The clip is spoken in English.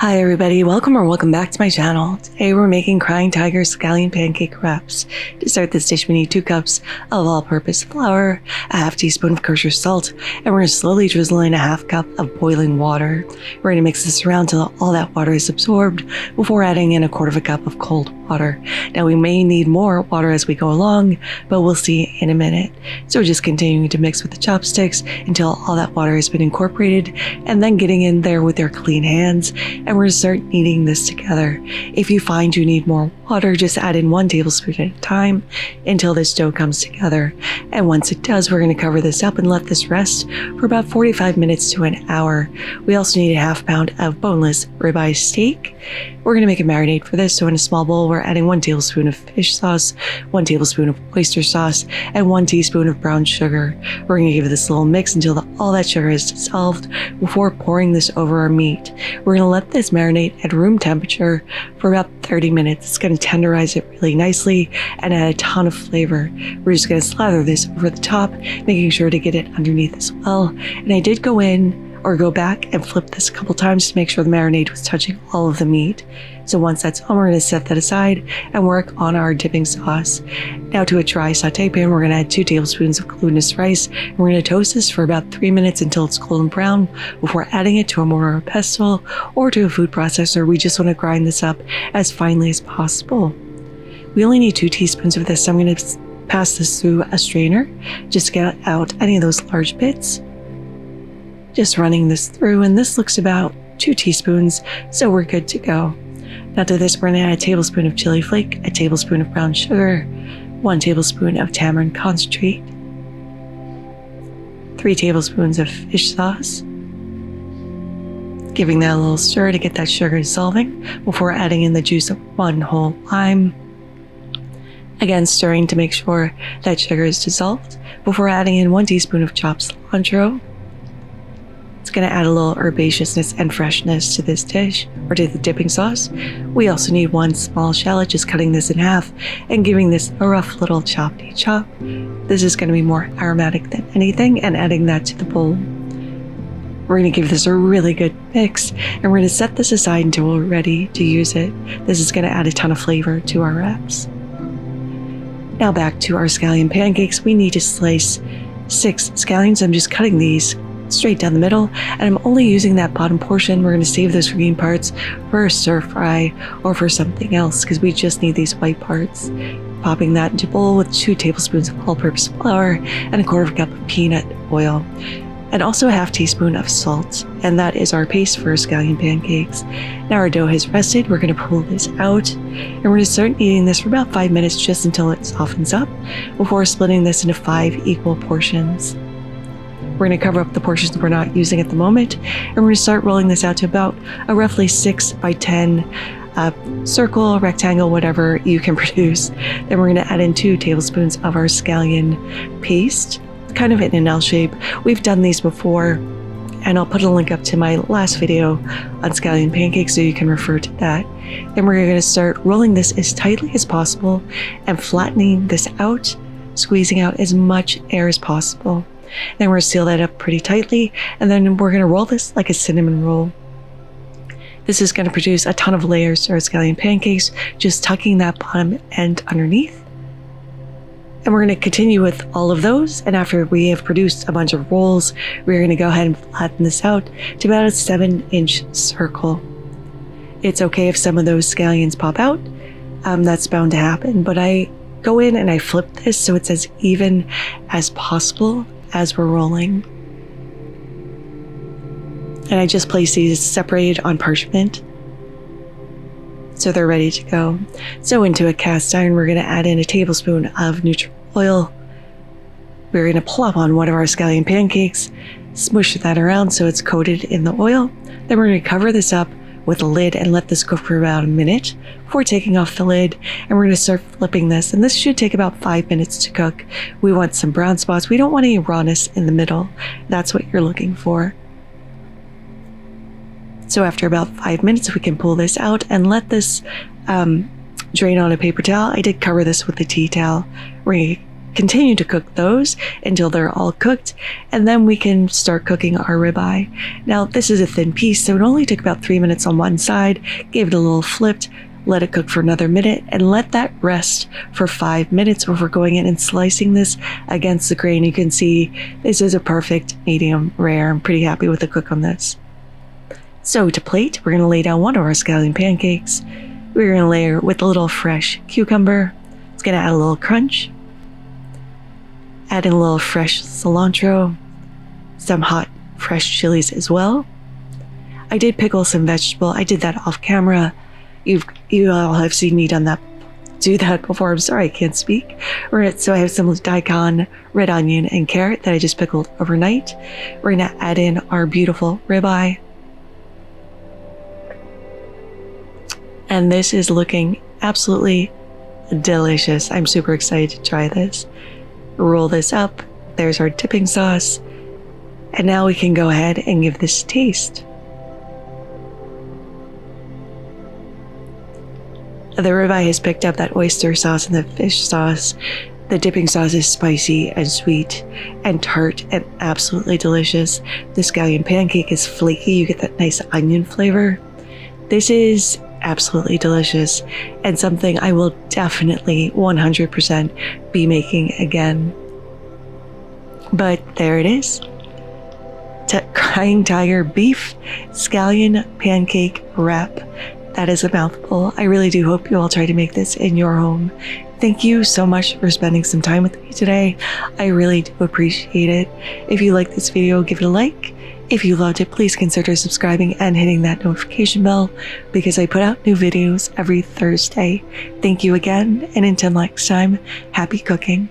Hi everybody, welcome back to my channel. Today we're making Crying Tiger Scallion Pancake wraps. To start this dish we need 2 cups of all-purpose flour, a half teaspoon of kosher salt, and we're going to slowly drizzle in a half cup of boiling water. We're going to mix this around till all that water is absorbed before adding in a quarter of a cup of cold water. Now we may need more water as we go along, but we'll see in a minute. So we're just continuing to mix with the chopsticks until all that water has been incorporated, and then getting in there with our clean hands, and we're going to start kneading this together. If you find you need more water, just add in 1 tablespoon at a time until this dough comes together. And once it does, we're going to cover this up and let this rest for about 45 minutes to an hour. We also need a half pound of boneless ribeye steak. We're going to make a marinade for this. So in a small bowl, we're adding 1 tablespoon of fish sauce, 1 tablespoon of oyster sauce, and 1 teaspoon of brown sugar. We're going to give this a little mix until all that sugar is dissolved before pouring this over our meat. We're going to let this marinate at room temperature for about 30 minutes. It's going to tenderize it really nicely and add a ton of flavor. We're just going to slather this over the top, making sure to get it underneath as well. And I did go back and flip this a couple times to make sure the marinade was touching all of the meat. So once that's on, we're going to set that aside and work on our dipping sauce. Now to a dry saute pan, we're going to add 2 tablespoons of glutinous rice, and we're going to toast this for about 3 minutes until it's golden brown before adding it to a mortar or pestle or to a food processor. We just want to grind this up as finely as possible. We only need 2 teaspoons of this, so I'm going to pass this through a strainer just to get out any of those large bits. Just running this through, and this looks about 2 teaspoons, so we're good to go. Now to this, we're going to add a tablespoon of chili flake, a tablespoon of brown sugar, 1 tablespoon of tamarind concentrate, 3 tablespoons of fish sauce, giving that a little stir to get that sugar dissolving before adding in the juice of 1 whole lime. Again, stirring to make sure that sugar is dissolved before adding in 1 teaspoon of chopped cilantro. It's going to add a little herbaceousness and freshness to this dish, or to the dipping sauce. We also need 1 small shallot, just cutting this in half and giving this a rough little choppy chop. This is going to be more aromatic than anything, and adding that to the bowl. We're going to give this a really good mix, and we're going to set this aside until we're ready to use it. This is going to add a ton of flavor to our wraps. Now back to our scallion pancakes. We need to slice 6 scallions. I'm just cutting these straight down the middle, and I'm only using that bottom portion. We're going to save those green parts for a stir fry or for something else, because we just need these white parts. Popping that into a bowl with 2 tablespoons of all-purpose flour and a quarter of a cup of peanut oil, and also a half teaspoon of salt. And that is our paste for scallion pancakes. Now our dough has rested. We're going to pull this out, and we're going to start kneading this for about 5 minutes, just until it softens up, before splitting this into 5 equal portions. We're going to cover up the portions we're not using at the moment, and we're going to start rolling this out to about a roughly 6 by 10 circle, rectangle, whatever you can produce. Then we're going to add in 2 tablespoons of our scallion paste, kind of in an L shape. We've done these before, and I'll put a link up to my last video on scallion pancakes so you can refer to that. Then we're going to start rolling this as tightly as possible and flattening this out, squeezing out as much air as possible. Then we're going to seal that up pretty tightly, and then we're going to roll this like a cinnamon roll. This is going to produce a ton of layers to our scallion pancakes, just tucking that bottom end underneath. And we're going to continue with all of those, and after we have produced a bunch of rolls, we're going to go ahead and flatten this out to about a 7-inch circle. It's okay if some of those scallions pop out. That's bound to happen, but I go in and I flip this so it's as even as possible as we're rolling. And I just place these separated on parchment so they're ready to go. So into a cast iron, we're going to add in a tablespoon of neutral oil. We're going to plop on one of our scallion pancakes, smush that around so it's coated in the oil. Then we're going to cover this up with a lid and let this cook for about a minute before taking off the lid, and we're going to start flipping this, and this should take about 5 minutes to cook. We want some brown spots. We don't want any rawness in the middle. That's what you're looking for. So after about 5 minutes, we can pull this out and let this drain on a paper towel. I did cover this with a tea towel. We're going to continue to cook those until they're all cooked, and then we can start cooking our ribeye. Now, this is a thin piece, so it only took about 3 minutes on one side. Gave it a little flipped, let it cook for another minute, and let that rest for 5 minutes before going in and slicing this against the grain. You can see this is a perfect medium rare. I'm pretty happy with the cook on this. So to plate, we're going to lay down one of our scallion pancakes. We're going to layer with a little fresh cucumber. It's going to add a little crunch. Add in a little fresh cilantro, some hot fresh chilies as well. I did pickle some vegetable. I did that off camera. You all have seen me do that before. I'm sorry, I can't speak. Right, so I have some daikon, red onion, and carrot that I just pickled overnight. We're gonna add in our beautiful ribeye. And this is looking absolutely delicious. I'm super excited to try this. Roll this up. There's our dipping sauce. And now we can go ahead and give this a taste. The ribeye has picked up that oyster sauce and the fish sauce. The dipping sauce is spicy and sweet and tart and absolutely delicious. The scallion pancake is flaky. You get that nice onion flavor. This is absolutely delicious and something I will definitely 100% be making again. But there it is. Crying Tiger beef scallion pancake wrap. That is a mouthful. I really do hope you all try to make this in your home. Thank you so much for spending some time with me today. I really do appreciate it. If you like this video, give it a like. If you loved it, please consider subscribing and hitting that notification bell because I put out new videos every Thursday. Thank you again, and until next time, happy cooking.